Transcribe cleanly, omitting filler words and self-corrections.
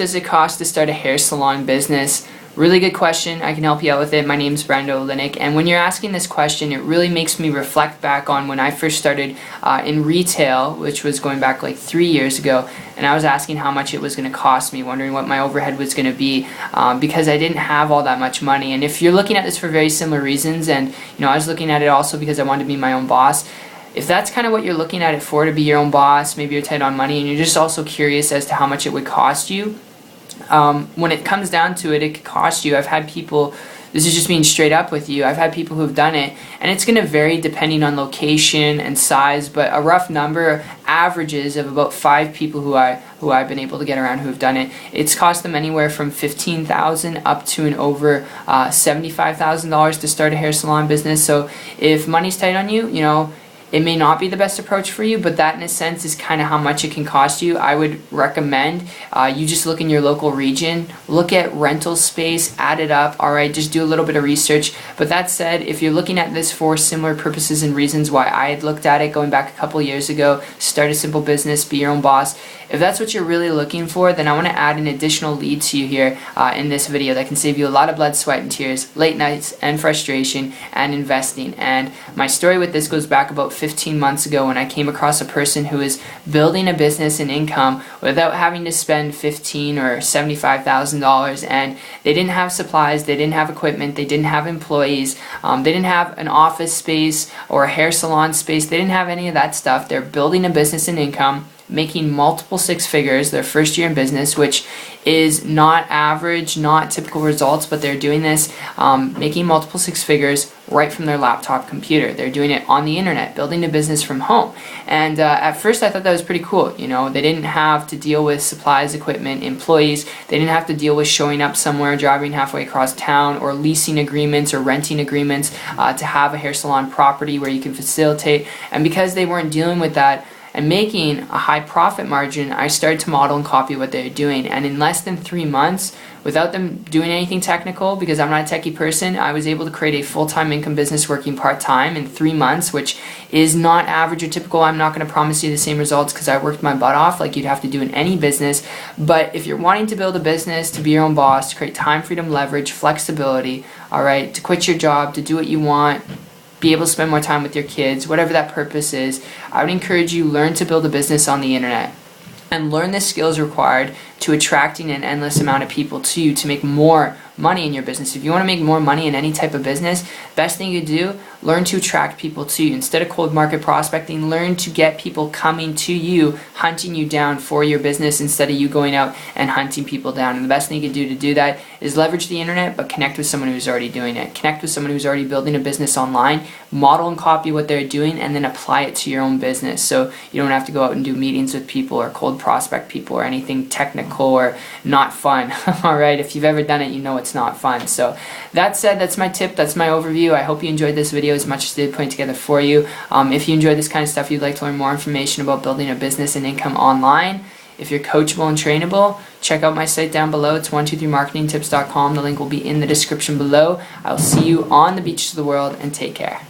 does it cost to start a hair salon business? Really good question. I can help you out with it. My name's Brenda Olinik, and when you're asking this question, it really makes me reflect back on when I first started in retail, which was going back like 3 years ago, and I was asking how much it was going to cost me, wondering what my overhead was going to be, because I didn't have all that much money. And if you're looking at this for very similar reasons, and I was looking at it also because I wanted to be my own boss, if that's kind of what you're looking at it for, to be your own boss, maybe you're tight on money, and you're just also curious as to how much it would cost you, when it comes down to it, it could cost you. I've had people, this is just being straight up with you, I've had people who've done it, and it's going to vary depending on location and size, but a rough number, averages of about 5 people who I've been able to get around who have done it, it's cost them anywhere from $15,000 up to and over $75,000 to start a hair salon business. So if money's tight on you, it may not be the best approach for you, but that in a sense is kind of how much it can cost you. I would recommend you just look in your local region, look at rental space, add it up, alright, just do a little bit of research. But that said, if you're looking at this for similar purposes and reasons why I had looked at it going back a couple years ago, start a simple business, be your own boss, if that's what you're really looking for, then I want to add an additional lead to you here in this video that can save you a lot of blood, sweat, and tears, late nights, and frustration, and investing. And my story with this goes back about 15 months ago when I came across a person who is building a business and income without having to spend $15,000 or $75,000, and they didn't have supplies, they didn't have equipment, they didn't have employees, they didn't have an office space or a hair salon space, they didn't have any of that stuff. They're building a business and income, making multiple 6 figures their first year in business, which is not average, not typical results, but they're doing this, making multiple 6 figures right from their laptop computer. They're doing it on the internet, building a business from home. And at first I thought that was pretty cool. They didn't have to deal with supplies, equipment, employees. They didn't have to deal with showing up somewhere, driving halfway across town, or leasing agreements or renting agreements to have a hair salon property where you can facilitate. And because they weren't dealing with that and making a high profit margin, I started to model and copy what they're doing. And in less than 3 months, without them doing anything technical, because I'm not a techie person, I was able to create a full-time income business working part-time in 3 months, which is not average or typical. I'm not going to promise you the same results because I worked my butt off like you'd have to do in any business. But if you're wanting to build a business, to be your own boss, to create time, freedom, leverage, flexibility, alright, to quit your job, to do what you want, be able to spend more time with your kids, whatever that purpose is, I would encourage you, learn to build a business on the internet and learn the skills required to attracting an endless amount of people to you to make more money in your business. If you want to make more money in any type of business, best thing you do, learn to attract people to you. Instead of cold market prospecting, learn to get people coming to you, hunting you down for your business instead of you going out and hunting people down. And the best thing you can do to do that is leverage the internet, but connect with someone who's already doing it. Connect with someone who's already building a business online, model and copy what they're doing, and then apply it to your own business. So you don't have to go out and do meetings with people or cold prospect people or anything technical or not fun. Alright, if you've ever done it, you know it's not fun. So that said, that's my tip, that's my overview. I hope you enjoyed this video as much as I did putting it together for you. If you enjoy this kind of stuff, you'd like to learn more information about building a business and income online, if you're coachable and trainable, check out my site down below. It's 123marketingtips.com. The link will be in the description below. I'll see you on the beaches of the world, and take care.